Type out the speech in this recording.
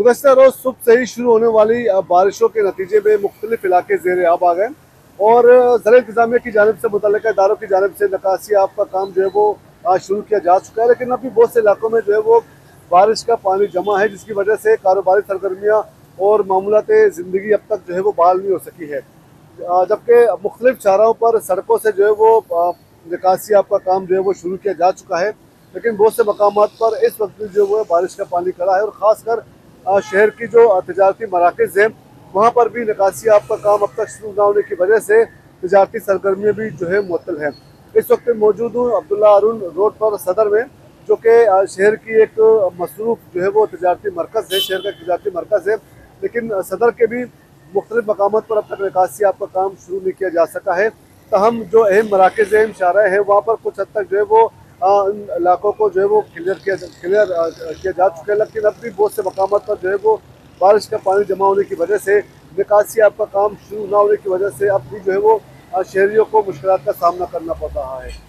गुज़श्ता रोज़ सुबह से ही शुरू होने वाली बारिशों के नतीजे में मुख्तलिफ इलाके ज़ेर आब आ गए और ज़रा इंतज़ामिया की जानिब से मुतल्लिक़ा इदारों की जानिब से निकासी आब का काम जो है वो शुरू किया जा चुका है। लेकिन अभी बहुत से इलाकों में जो है वो बारिश का पानी जमा है, जिसकी वजह से कारोबारी सरगर्मियाँ और मामूलात ज़िंदगी अब तक जो है वो बहाल नहीं हो सकी है। जबकि मुख्तलिफ चाराहों पर सड़कों से जो है वो निकासी आब का काम जो है वो शुरू किया जा चुका है। लेकिन बहुत से मकामात पर इस वक्त भी जो है बारिश का पानी खड़ा है और ख़ासकर शहर की जो तजारती मराकज़ हैं वहाँ पर भी निकासी आब का काम अब तक शुरू न होने की वजह से तजारती सरगर्मियाँ भी जो है मुअत्तल हैं। इस वक्त मौजूद हूँ अब्दुल्ला हारून रोड पर सदर में, जो कि शहर की एक मसरूफ़ जो है वो तजारती मरकज़ है, शहर का तजारती मरकज़ है। लेकिन सदर के भी मुख्तलिफ मकामात पर अब तक निकासी आब का काम शुरू नहीं किया जा सका है। तहम जो अहम मराकज़ अहम शाहराह हैं वहाँ पर कुछ हद तक जो है वो इन इलाकों को जो है वो क्लियर किया जा चुका है। लेकिन अब भी बहुत से मकामात पर जो है वो बारिश का पानी जमा होने की वजह से निकासी आब का काम शुरू ना होने की वजह से अब भी जो है वो शहरियों को मुश्किलात का सामना करना पड़ रहा है।